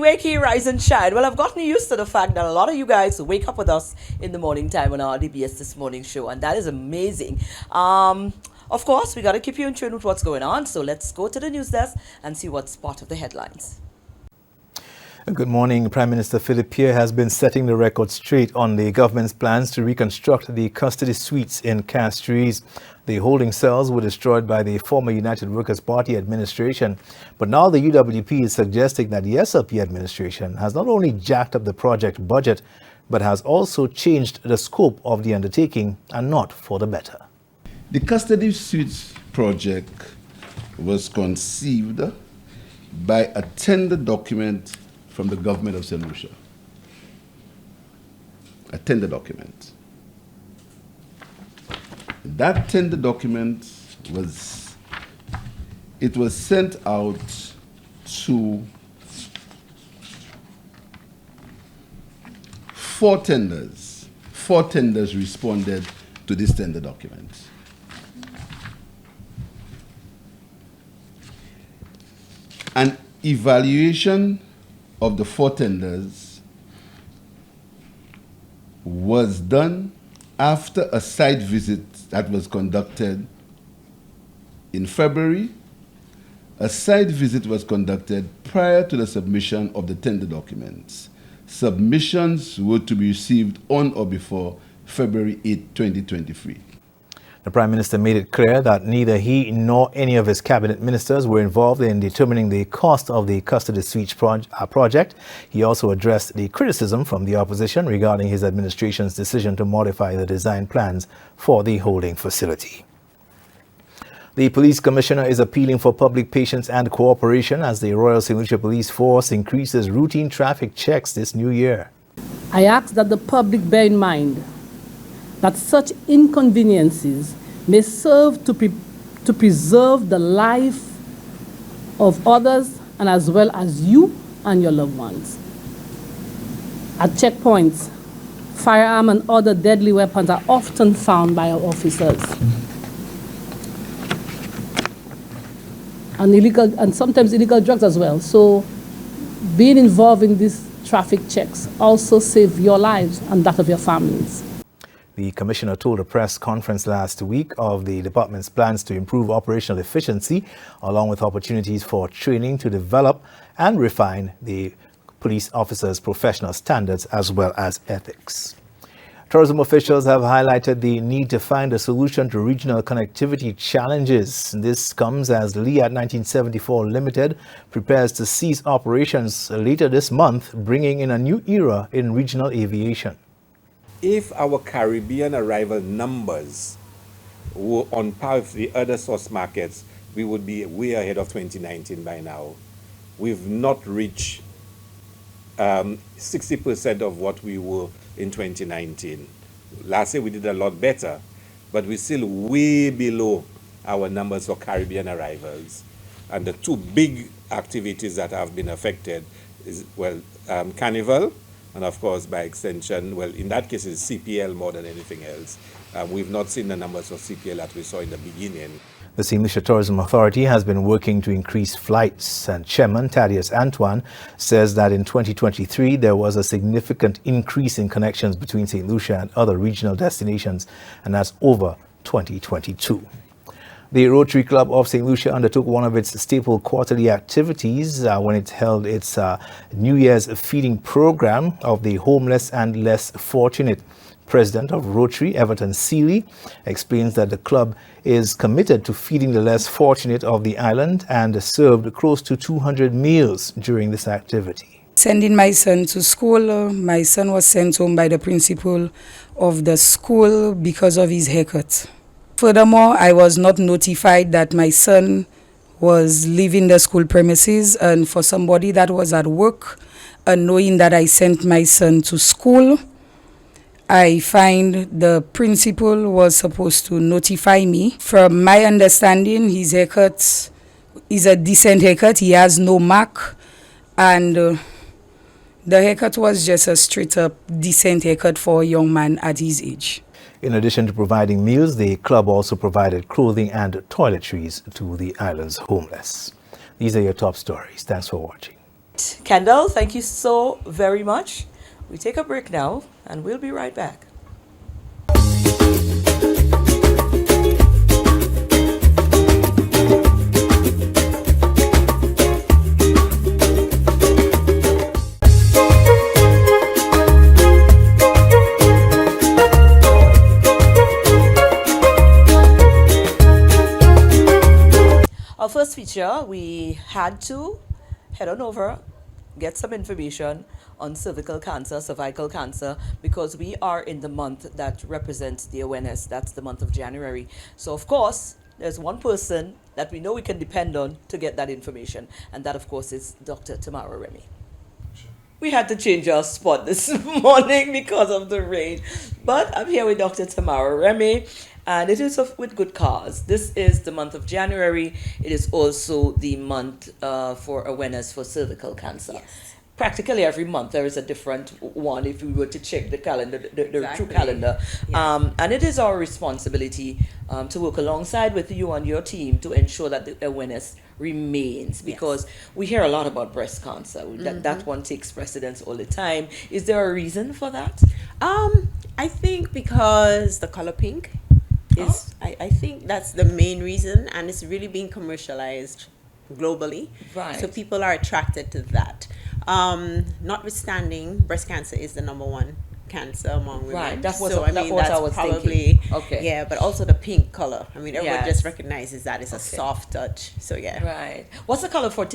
wakey, rise and shine. Well, I've gotten used to the fact that a lot of you guys wake up with us in the morning time on our DBS This Morning show, and that is amazing. Of course, we got to keep you in tune with what's going on, so let's go to the news desk and see what's part of the headlines. Good morning. Prime Minister Philip Pierre has been setting the record straight on the government's plans to reconstruct the custody suites in Castries. The holding cells were destroyed by the former United Workers' Party administration, but now the UWP is suggesting that the SLP administration has not only jacked up the project budget, but has also changed the scope of the undertaking, and not for the better. The custody suites project was conceived by a tender document from the government of St. Lucia. A tender document. That tender document was sent out to 4 tenders. 4 tenders responded to this tender document. An evaluation of the 4 tenders was done after a site visit that was conducted in February. A site visit was conducted prior to the submission of the tender documents. Submissions were to be received on or before February 8, 2023. The Prime Minister made it clear that neither he nor any of his cabinet ministers were involved in determining the cost of the custody suites project. He also addressed the criticism from the opposition regarding his administration's decision to modify the design plans for the holding facility. The police commissioner is appealing for public patience and cooperation as the Royal St. Lucia Police Force increases routine traffic checks this new year. I ask that the public bear in mind that such inconveniences may serve to preserve the life of others and as well as you and your loved ones. At checkpoints, firearms and other deadly weapons are often found by our officers. And sometimes illegal drugs as well. So being involved in these traffic checks also save your lives and that of your families. The Commissioner told a press conference last week of the department's plans to improve operational efficiency, along with opportunities for training to develop and refine the police officers' professional standards as well as ethics. Tourism officials have highlighted the need to find a solution to regional connectivity challenges. This comes as Liat 1974 Limited prepares to cease operations later this month, bringing in a new era in regional aviation. If our Caribbean arrival numbers were on par with the other source markets, we would be way ahead of 2019 by now. We've not reached 60% of what we were in 2019. Last year we did a lot better, but we're still way below our numbers for Caribbean arrivals. And the 2 big activities that have been affected is, Carnival, and of course, by extension, well, in that case, it's CPL more than anything else. We've not seen the numbers of CPL that we saw in the beginning. The St. Lucia Tourism Authority has been working to increase flights, and Chairman Thaddeus Antoine says that in 2023, there was a significant increase in connections between St. Lucia and other regional destinations, and that's over 2022. The Rotary Club of St. Lucia undertook one of its staple quarterly activities when it held its New Year's feeding program of the homeless and less fortunate. President of Rotary, Everton Seeley, explains that the club is committed to feeding the less fortunate of the island and served close to 200 meals during this activity. Sending my son to school, my son was sent home by the principal of the school because of his haircut. Furthermore, I was not notified that my son was leaving the school premises, and for somebody that was at work, knowing that I sent my son to school, I find the principal was supposed to notify me. From my understanding, his haircut is a decent haircut. He has no mark, and the haircut was just a straight up decent haircut for a young man at his age. In addition to providing meals, the club also provided clothing and toiletries to the island's homeless. These are your top stories. Thanks for watching. Kendall, thank you so very much. We take a break now, and we'll be right back. Our first feature, we had to head on over, get some information on cervical cancer, because we are in the month that represents the awareness. That's the month of January. So, of course, there's one person that we know we can depend on to get that information, and that, of course, is Dr. Tamara Remy. We had to change our spot this morning because of the rain. But I'm here with Dr. Tamara Remy, and it is with good cause. This is the month of January. It is also the month for awareness for cervical cancer. Yes. Practically every month there is a different one if we were to check the calendar, the Exactly. true calendar. Yes. And it is our responsibility to work alongside with you and your team to ensure that the awareness remains, because we hear a lot about breast cancer. That one takes precedence all the time. Is there a reason for that? I think because the color pink is, I think that's the main reason, and it's really being commercialized globally. Right. So people are attracted to that. Notwithstanding, breast cancer is the number one cancer among women. Right, that's what- so, that's what I was probably thinking. Okay. Yeah, but also the pink color. I mean, everyone Yes. just recognizes that it's a soft touch. So yeah. Right. What's the color for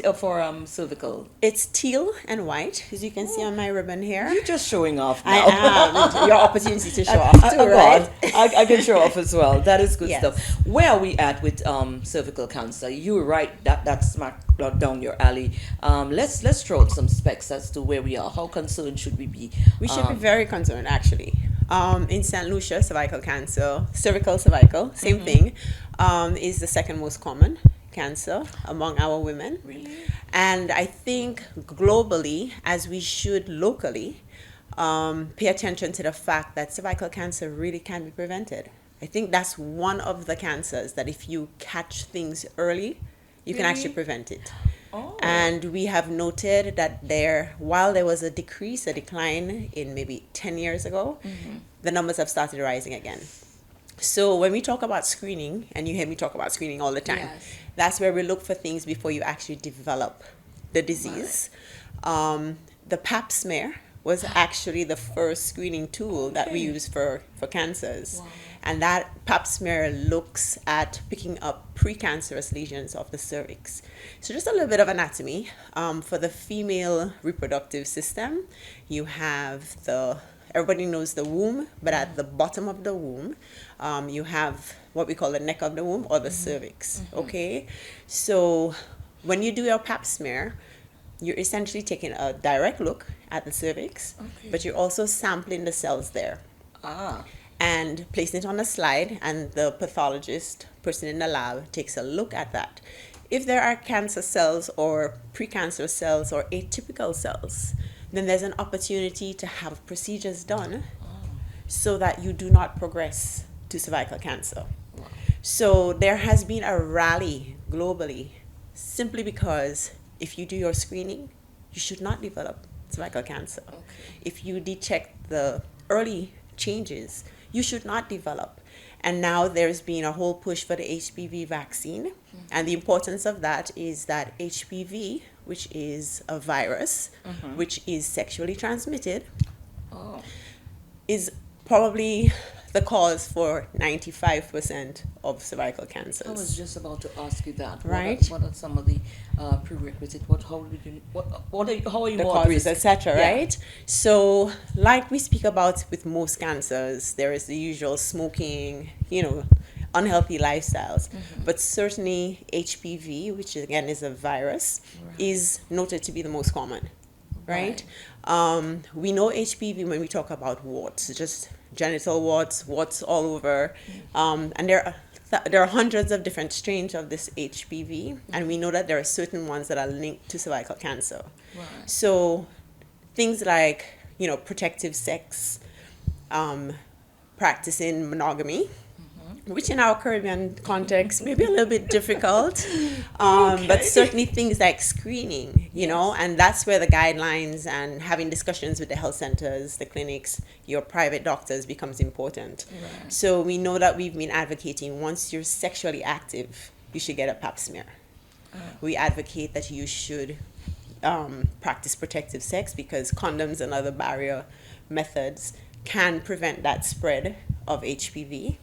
cervical? It's teal and white, as you can see on my ribbon here. You're just showing off I now. am. Your opportunity to show off too, right? I can show off as well. That is good Yes. stuff. Where are we at with cervical cancer? You were right. That's smack down your alley. Let's throw out some specs as to where we are. How concerned should we be? We should be very concerned, actually. In St. Lucia, cervical, same thing, is the second most common cancer among our women. Really? And I think globally, as we should locally, pay attention to the fact that cervical cancer really can be prevented. I think that's one of the cancers that if you catch things early, you can actually prevent it. Oh. And we have noted that while there was a decline in maybe 10 years ago, the numbers have started rising again. So when we talk about screening, and you hear me talk about screening all the time, Yes. that's where we look for things before you actually develop the disease. The pap smear was actually the first screening tool that we use for cancers. Wow. And that pap smear looks at picking up precancerous lesions of the cervix. So just a little bit of anatomy. For the female reproductive system, you have everybody knows the womb, but at the bottom of the womb, you have what we call the neck of the womb or the cervix, okay? So when you do your pap smear, you're essentially taking a direct look at the cervix, but you're also sampling the cells there. And placing it on a slide, and the person in the lab takes a look at that. If there are cancer cells or precancerous cells or atypical cells, then there's an opportunity to have procedures done so that you do not progress to cervical cancer. So there has been a rally globally simply because if you do your screening, you should not develop cervical cancer. If you detect the early changes, you should not develop. And now there's been a whole push for the HPV vaccine. And the importance of that is that HPV, which is a virus, which is sexually transmitted, is probably the cause for 95% of cervical cancers. I was just about to ask you that. Right. What are some of the prerequisites? How are you The more at causes, risk? etc. Yeah. Right? So, like we speak about with most cancers, there is the usual smoking, unhealthy lifestyles. But certainly HPV, which again is a virus, is noted to be the most common. Right? We know HPV when we talk about warts, just genital warts all over, and there are hundreds of different strains of this HPV, and we know that there are certain ones that are linked to cervical cancer. So things like protective sex, practicing monogamy, which in our Caribbean context may be a little bit difficult, but certainly things like screening, you know, and that's where the guidelines and having discussions with the health centers, the clinics, your private doctors becomes important. Right. So we know that we've been advocating once you're sexually active, you should get a pap smear. We advocate that you should practice protective sex because condoms and other barrier methods can prevent that spread of HPV.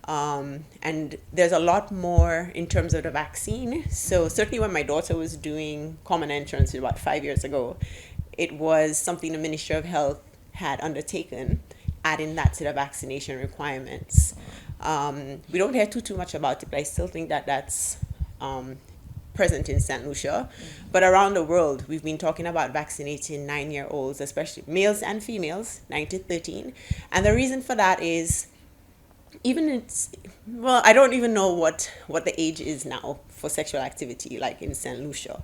And there's a lot more in terms of the vaccine. So certainly when my daughter was doing common entrance about 5 years ago, it was something the Ministry of Health had undertaken, adding that to the vaccination requirements. We don't hear too much about it, but I still think that that's present in St. Lucia. But around the world, we've been talking about vaccinating 9-year-olds, especially males and females, 9 to 13. And the reason for that is I don't even know what the age is now for sexual activity, like in St. Lucia.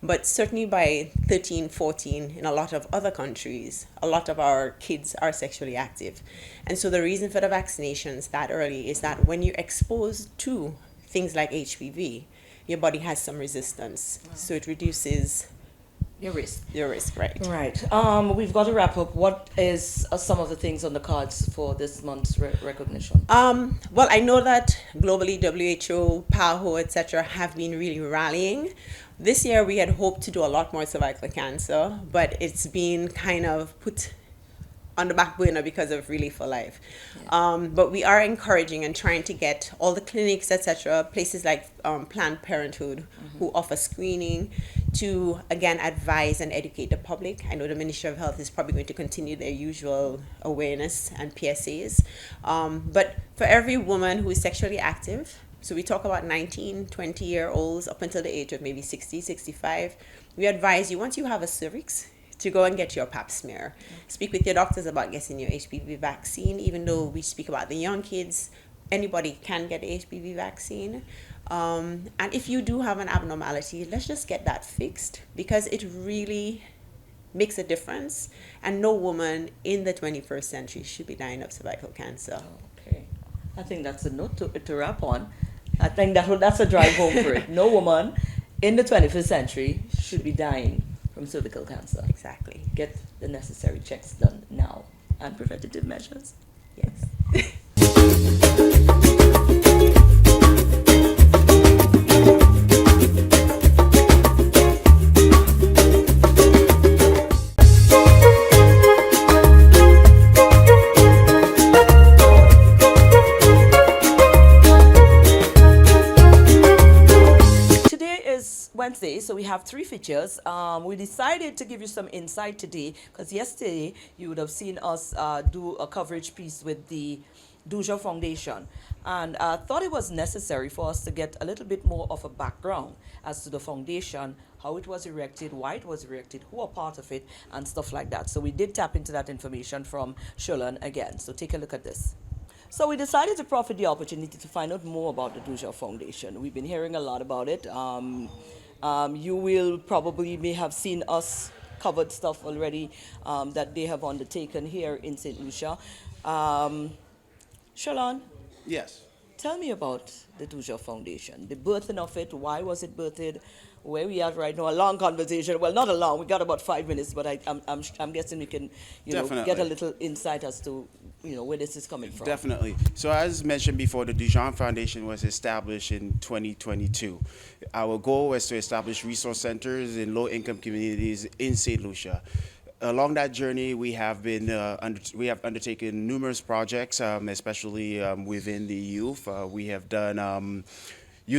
But certainly by 13, 14, in a lot of other countries, a lot of our kids are sexually active. And so the reason for the vaccinations that early is that when you're exposed to things like HPV, your body has some resistance. So it reduces Your risk. your risk, right? Right. We've got to wrap up. What is some of the things on the cards for this month's recognition? Well, I know that globally WHO, PAHO, etc. have been really rallying. This year we had hoped to do a lot more cervical cancer, but it's been kind of put on the back burner because of Relief for Life. But we are encouraging and trying to get all the clinics, etc., places like Planned Parenthood, who offer screening, to again advise and educate the public. I know the Ministry of Health is probably going to continue their usual awareness and PSAs. But for every woman who is sexually active, so we talk about 19, 20-year-olds up until the age of maybe 60, 65, we advise you, once you have a cervix, to go and get your pap smear. Speak with your doctors about getting your HPV vaccine. Even though we speak about the young kids, anybody can get the HPV vaccine. And if you do have an abnormality, let's just get that fixed because it really makes a difference. And no woman in the 21st century should be dying of cervical cancer. Okay. I think that's a note to wrap on. I think that's a drive home for it. No woman in the 21st century should be dying from cervical cancer. Exactly. Get the necessary checks done now and preventative measures. Yes. Wednesday, so we have 3 features. We decided to give you some insight today because yesterday you would have seen us do a coverage piece with the Dujon Foundation, and I thought it was necessary for us to get a little bit more of a background as to the foundation, how it was erected, why it was erected, who are part of it, and stuff like that. So we did tap into that information from Shulan again. So take a look at this. So we decided to profit the opportunity to find out more about the Dujon Foundation. We've been hearing a lot about it. You will probably may have seen us covered stuff already that they have undertaken here in St. Lucia. Shalon? Yes. Tell me about the Dujon Foundation, the birthing of it, why was it birthed, where we are right now, a long conversation. Well, not a long, we got about 5 minutes, but I'm guessing we can, get a little insight as to, where this is coming from. Definitely. So as mentioned before, the Dujon Foundation was established in 2022. Our goal was to establish resource centers in low-income communities in St. Lucia. Along that journey, we have been undertaken numerous projects, especially within the youth. We have done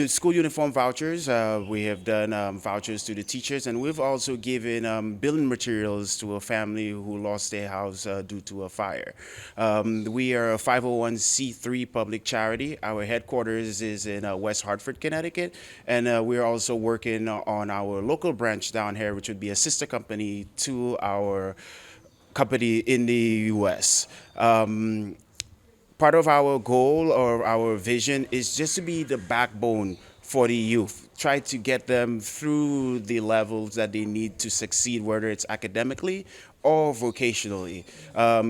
school uniform vouchers. We have done vouchers to the teachers, and we've also given building materials to a family who lost their house due to a fire. We are a 501c3 public charity. Our headquarters is in West Hartford, Connecticut, and we're also working on our local branch down here, which would be a sister company to our company in the U.S. Part of our goal or our vision is just to be the backbone for the youth. Try to get them through the levels that they need to succeed, whether it's academically or vocationally.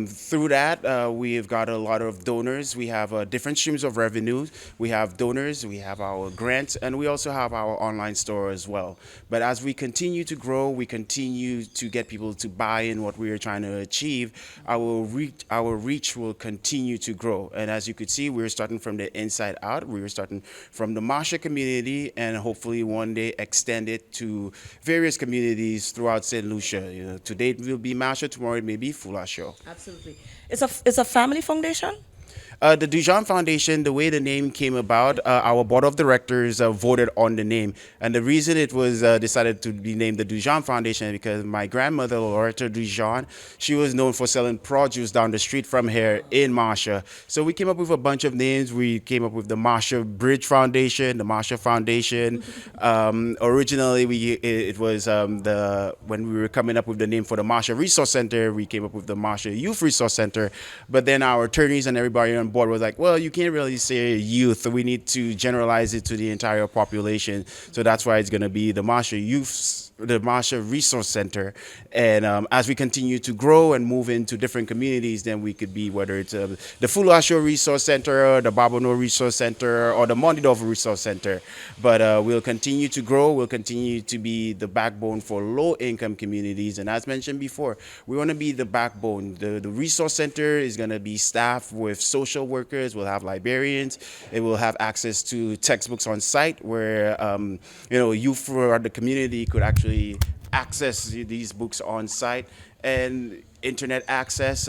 Through that, we've got a lot of donors. We have different streams of revenue. We have donors, we have our grants, and we also have our online store as well. But as we continue to grow, we continue to get people to buy in what we are trying to achieve, our reach will continue to grow. And as you could see, we're starting from the inside out. We're starting from the Masha community and hopefully one day extend it to various communities throughout St. Lucia. You know, today it will be Masha, tomorrow it may be Fulasho. Absolutely. It's a family foundation? The Dujon Foundation, the way the name came about, our board of directors voted on the name. And the reason it was decided to be named the Dujon Foundation is because my grandmother, Loretta Dujon, she was known for selling produce down the street from here in Masha. So we came up with a bunch of names. We came up with the Masha Bridge Foundation, the Masha Foundation. Originally, it was when we were coming up with the name for the Masha Resource Center, we came up with the Masha Youth Resource Center. But then our attorneys and everybody on board was like, well, you can't really say youth. We need to generalize it to the entire population. So that's why it's going to be the Masha Resource Center. And as we continue to grow and move into different communities, then we could be, whether it's the Fulasho Resource Center, the Babono Resource Center, or the Mondidov Resource Center. But we'll continue to grow. We'll continue to be the backbone for low-income communities. And as mentioned before, we want to be the backbone. The Resource Center is going to be staffed with social workers. We'll have librarians. It will have access to textbooks on site where, youth for the community could actually access these books on site, and internet access.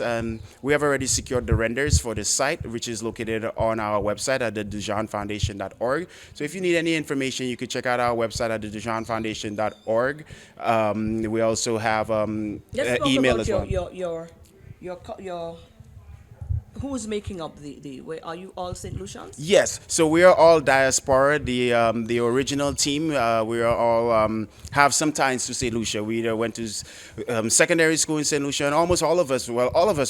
We have already secured the renders for the site, which is located on our website at the dujonfoundation.org. So if you need any information, you could check out our website at the dujonfoundation.org. We also have email as well. Your who's making up are you all St. Lucians? Yes, so we are all diaspora. The original team, we are all have some ties to St. Lucia. We either went to secondary school in St. Lucia, and almost all of us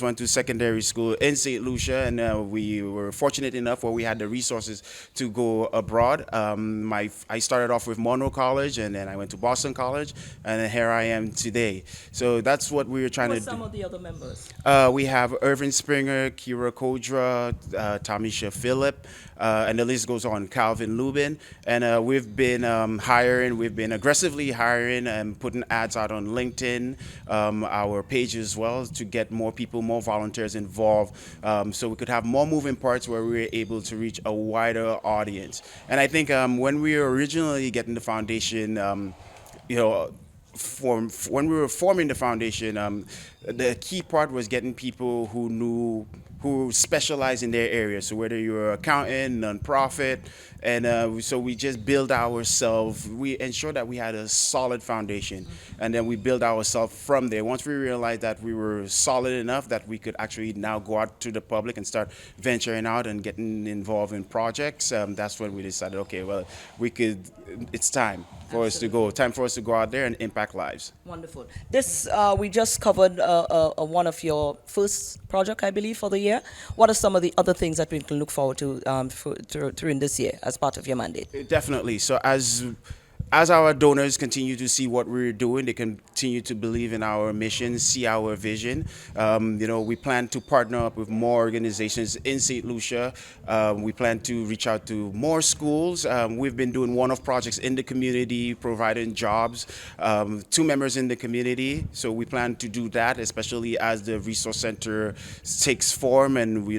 went to secondary school in St. Lucia, and we were fortunate enough where we had the resources to go abroad. I started off with Monroe College, and then I went to Boston College, and then here I am today. So that's what we were trying to do. Some of the other members? We have Irvin Springer, Kira Kodra, Tamisha Phillip, and the list goes on, Calvin Lubin. And we've been we've been aggressively hiring and putting ads out on LinkedIn, our page as well, to get more people, more volunteers involved, so we could have more moving parts where we were able to reach a wider audience. And I think when we were originally getting the foundation, when we were forming the foundation, the key part was getting people who specialize in their area. So whether you're an accountant, nonprofit, and so we just build ourselves. We ensure that we had a solid foundation, and then we build ourselves from there. Once we realized that we were solid enough that we could actually now go out to the public and start venturing out and getting involved in projects, that's when we decided, okay, well, it's time for us to go. Time for us to go out there and impact lives. Wonderful. This we just covered one of your first project, I believe, for the year. What are some of the other things that we can look forward to during this year as part of your mandate? Definitely. So as our donors continue to see what we're doing, they continue to believe in our mission, see our vision. We plan to partner up with more organizations in St. Lucia. We plan to reach out to more schools. We've been doing one-off projects in the community, providing jobs to members in the community. So we plan to do that, especially as the resource center takes form, and we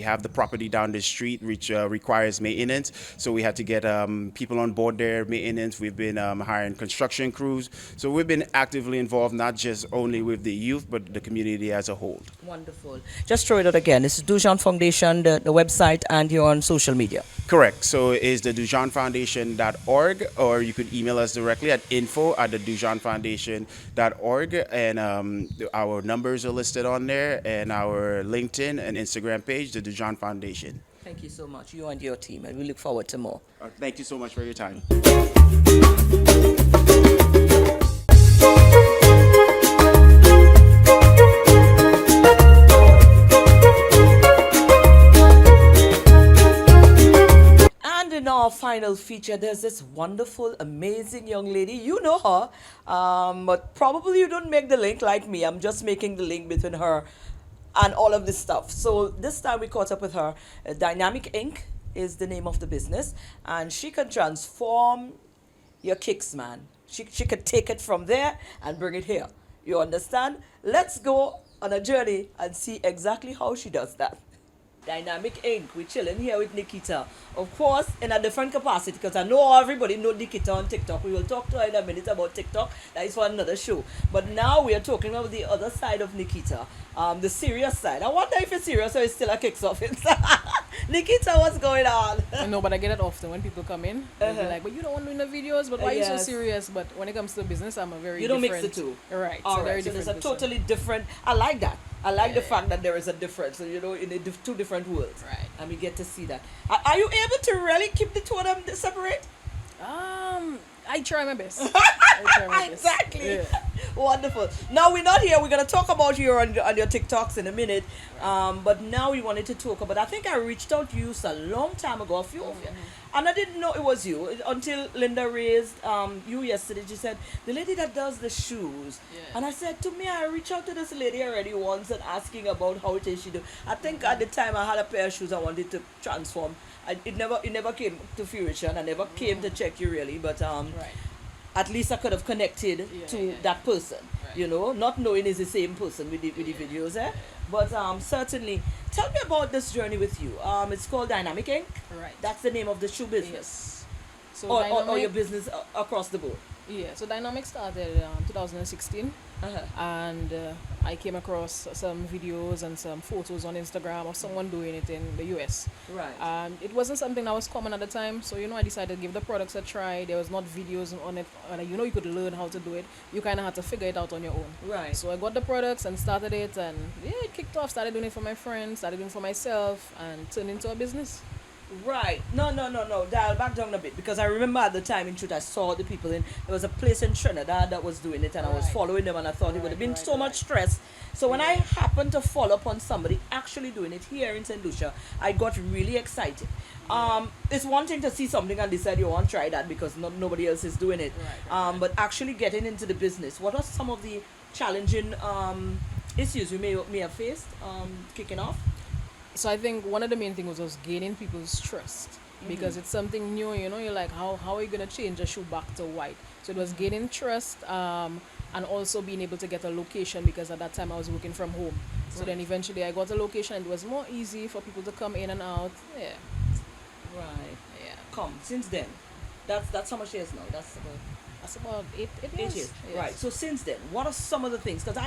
have the property down the street which requires maintenance. So we had to get people on board there. We've been hiring construction crews. So we've been actively involved, not just only with the youth, but the community as a whole. Wonderful. Just throw it out again. It's Dujon Foundation, the website, and you're on social media. Correct. So it's the dujonfoundation.org, or you could email us directly at info@thedujonfoundation.org. And our numbers are listed on there, and our LinkedIn and Instagram page, the Dujon Foundation. Thank you so much, you and your team, and we look forward to more. Thank you so much for your time. And in all our final feature, there's this wonderful, amazing young lady. You know her, but probably you don't make the link like me. I'm just making the link between her and all of this stuff. So this time we caught up with her. Dynamic Inc. is the name of the business, and she can transform your kicks, man. She could take it from there and bring it here. You understand? Let's go on a journey and see exactly how she does that. Dynamic Inc. We're chilling here with Nikita. Of course, in a different capacity, because I know everybody know Nikita on TikTok. We will talk to her in a minute about TikTok. That is for another show. But now we are talking about the other side of Nikita, the serious side. I wonder if it's serious or it's still a kicks office. Nikita, what's going on? I know, but I get it often when people come in. They'll be like, but you don't want to do the videos, but why are you so Yes. serious? But when it comes to business, I'm a very You don't mix different. the two. Right. All so right. very So there's different a person. totally different. I like that. I like the fact that there is a difference. So, you know, in two different worlds. Right. And we get to see that. Are you able to really keep the two of them separate? I try my best. I try my best. Exactly. Yeah. Wonderful. Now we're not here. We're gonna talk about you on your TikToks in a minute. But now we wanted to talk about. I think I reached out to you a long time ago, a few of you, and I didn't know it was you until Linda raised you yesterday. She said the lady that does the shoes, Yeah. and I said to me, I reached out to this lady already once and asking about how it is she do. I think at the time I had a pair of shoes I wanted to transform. It never came to fruition. I never came to check you really, but Right. at least I could have connected to that person, Right. you know, not knowing it's the same person with the videos, eh? But certainly, tell me about this journey with you. It's called Dynamic Inc. Right. That's the name of the shoe business, Yes. So or Dynamic, your business across the board. yeah. So Dynamic started 2016, Uh-huh. and I came across some videos and some photos on Instagram of someone doing it in the US. Right. And it wasn't something that was common at the time, so I decided to give the products a try. There was not videos on it, and you could learn how to do it. You kind of had to figure it out on your own. Right. So I got the products and started it, and it kicked off. Started doing it for my friends, started doing it for myself, and turned into a business. Right. No. Dial back down a bit, because I remember at the time in truth I saw the people in. There was a place in Trinidad that was doing it, and I was Right. following them, and I thought it would have been Right, so much stress. So when I happened to follow up on somebody actually doing it here in St. Lucia, I got really excited. It's one thing to see something and decide you want to try that because nobody else is doing it. Right. But actually getting into the business, what are some of the challenging issues you may have faced kicking off? So I think one of the main things was gaining people's trust, because it's something new. You're like, how are you gonna change a shoe back to white? So it was gaining trust, and also being able to get a location, because at that time I was working from home. So then eventually I got a location, and it was more easy for people to come in and out. Yeah. Right. Yeah. Come since then. That's how much years now. That's about That's about eight 8 years. years. Yes. Right. So since then, what are some of the things? Because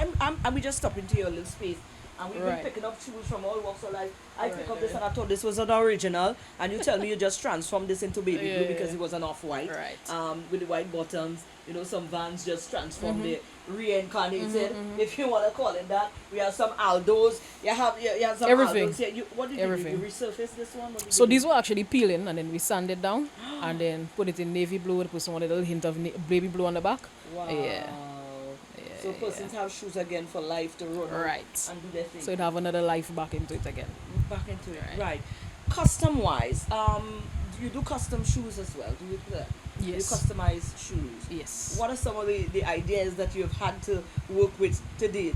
we just stopped into your little space, and we've been Right. picking up shoes from all walks of life. I pick Right, up this, right. and I thought this was an original, and you tell me you just transformed this into baby Yeah, blue because yeah. it was an off-white. Right. With the white bottoms. Some Vans just transformed it, reincarnated, if you want to call it that. We have some Aldos. You have some Everything. Aldos here. What did Everything. you do? You resurface this one? What did So you do? these were actually peeling, and then we sanded down, and then put it in navy blue. Put some little hint of baby blue on the back. Wow. Yeah. So persons have shoes again for life to run out Right. and do their thing. So it'd have another life back into it again. Back into it. Right. Right. Custom wise, you do custom shoes as well. Do you do that? Yes. You customize shoes. Yes. What are some of the ideas that you've had to work with to date?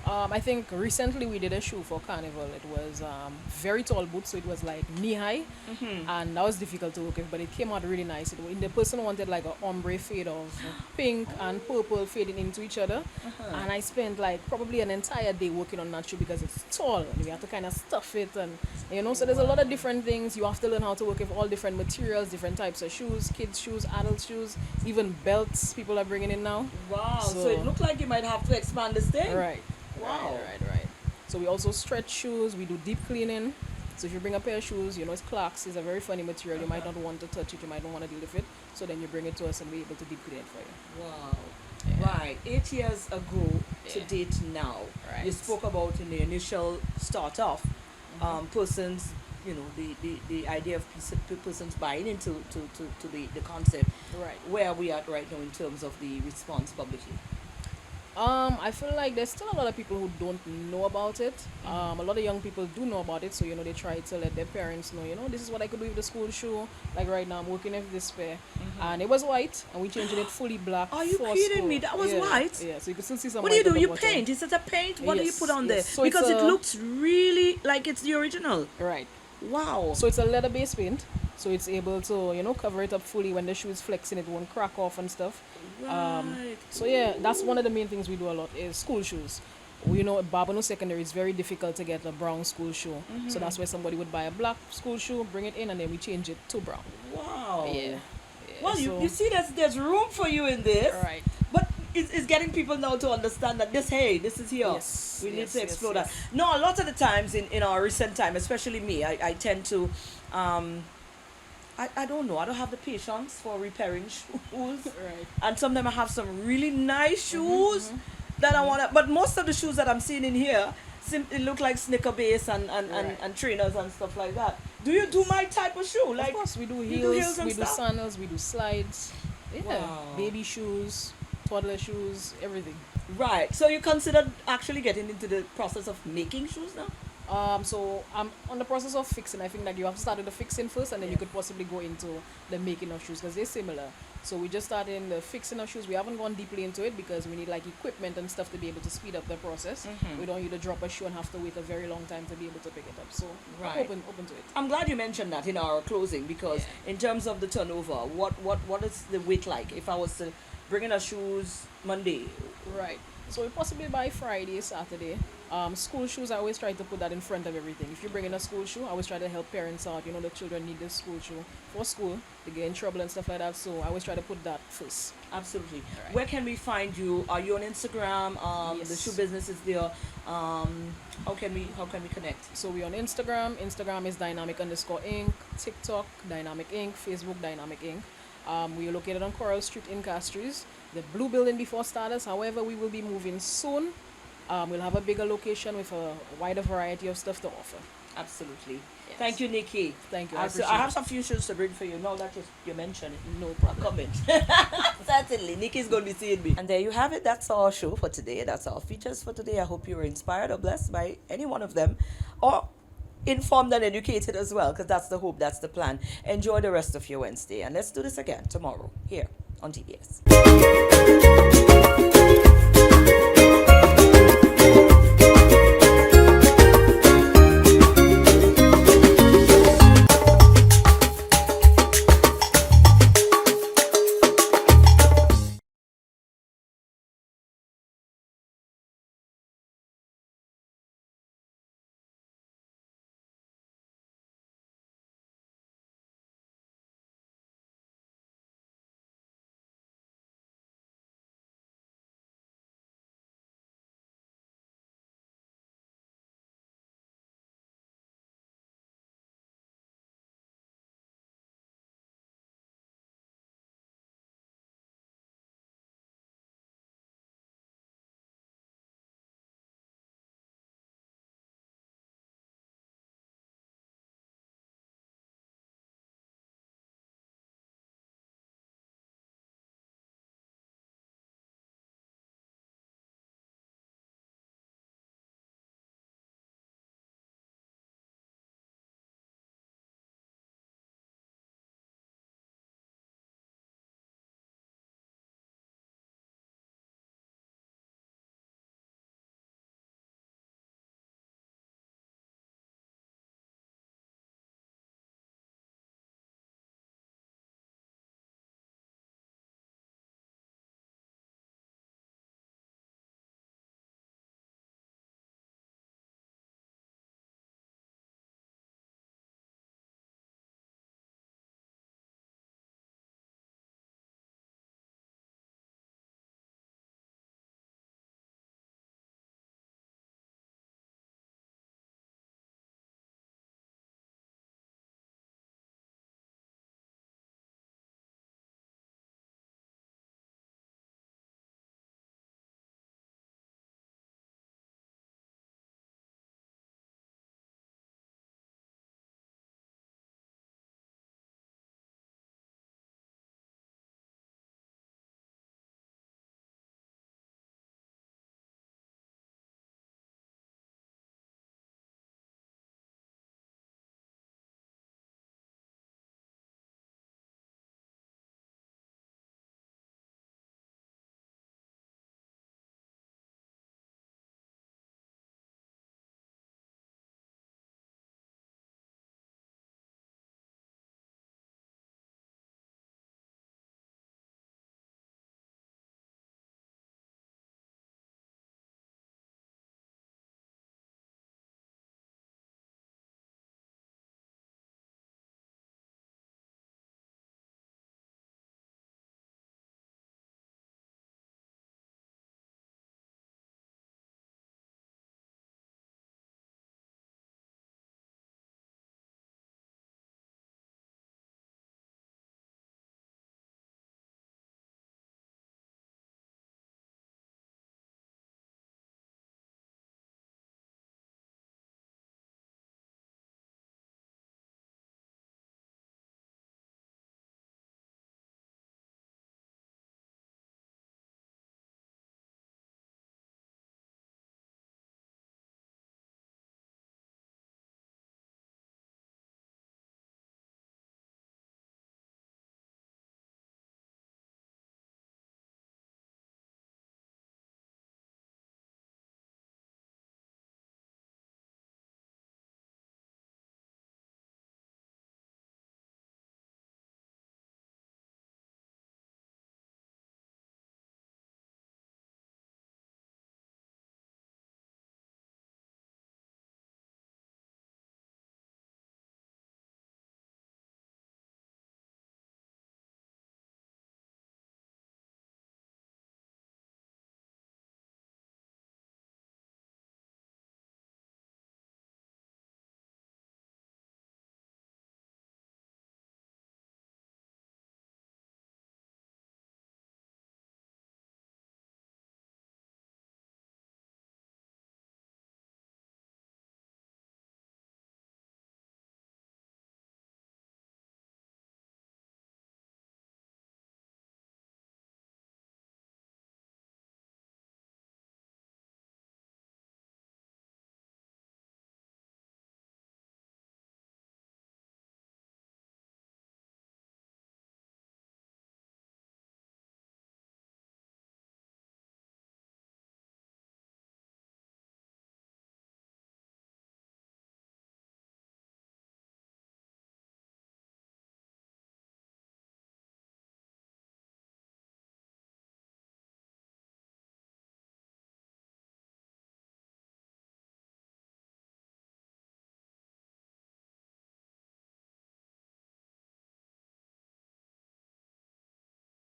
I think recently we did a shoe for Carnival. It was very tall boots, so it was like knee high, and that was difficult to work with, but it came out really nice. The person wanted like a ombre fade of pink and purple fading into each other, and I spent like probably an entire day working on that shoe because it's tall and we have to kind of stuff it, and so there's a lot of different things. You have to learn how to work with all different materials, different types of shoes, kids shoes, adult shoes, even belts people are bringing in now. Wow. So So- it looked like you might have to expand this thing. Right. Wow. Right. So we also stretch shoes. We do deep cleaning. So if you bring a pair of shoes, it's Clarks is a very funny material. You might not want to touch it. You might not want to deal with it. So then you bring it to us and we're able to deep clean it for you. Wow. Yeah. Right. 8 years ago to Yeah. date now. Right. You spoke about in the initial start off, persons, the idea of persons buying into the concept. Right. Where are we at right now in terms of the response publicly? I feel like there's still a lot of people who don't know about it. A lot of young people do know about it, so they try to let their parents know. This is what I could do with the school shoe. Like right now, I'm working with this pair, and it was white, and we changed it fully black. Are you for kidding school. me? That was Yeah, white? Yeah, so you can still see some. What do you white on do? the You bottom. paint? Is it a paint? What do you Yes, put on yes. there? So it's because it a- looks really like it's the original. Right. Wow. So it's a leather-based paint, so it's able to cover it up fully when the shoe is flexing. It won't crack off and stuff. Right. So yeah, that's one of the main things we do a lot is school shoes. Barbano Secondary is very difficult to get a brown school shoe. So that's why somebody would buy a black school shoe, bring it in, and then we change it to brown. Wow. Yeah. Well, so- you see, there's room for you in this. Right. But it's getting people now to understand that this is here. Yes, We need yes, to yes, explore yes. that. No, a lot of the times in our recent time, especially me, I tend to, I don't know, I don't have the patience for repairing shoes. Right. And sometimes I have some really nice shoes that I want to, but most of the shoes that I'm seeing in here, it look like sneaker base and trainers and stuff like that. Do you do my type of shoe? Like, Of course, we do you heels, and we do stuff? sandals, we do slides. Yeah. Wow. Baby shoes, toddler shoes, everything. Right. So you considered actually getting into the process of making shoes now? So I'm on the process of fixing. I think that you have to start with the fixing first, and then you could possibly go into the making of shoes because they're similar. So we just started in the fixing of shoes. We haven't gone deeply into it because we need like equipment and stuff to be able to speed up the process. We don't want you to drop a shoe and have to wait a very long time to be able to pick it up. So Right. I'm open to it. I'm glad you mentioned that in our closing because in terms of the turnover, what is the weight like? If I was to bring in our shoes Monday, Right. So we possibly buy Friday, Saturday. School shoes, I always try to put that in front of everything. If you bring in a school shoe, I always try to help parents out. The children need this school shoe for school. They get in trouble and stuff like that. So I always try to put that first. absolutely. Right. Where can we find you? Are you on Instagram? The Yes. shoe business is there. How can we connect? So we're on Instagram. Instagram is dynamic_inc. TikTok, Dynamic Inc. Facebook, Dynamic Inc. We are located on Coral Street in Castries. The blue building before starters. However, we will be moving soon. We'll have a bigger location with a wider variety of stuff to offer. Absolutely. Yes. Thank you, Nikki. Thank you. I I appreciate have it. some few shoes to bring for you. Now that you mentioned it. No problem. Comment. Certainly. Nikki's going to be seeing me. And there you have it. That's our show for today. That's our features for today. I hope you were inspired or blessed by any one of them. Or informed and educated as well, because that's the hope, that's the plan. Enjoy the rest of your Wednesday. And let's do this again tomorrow here on TBS.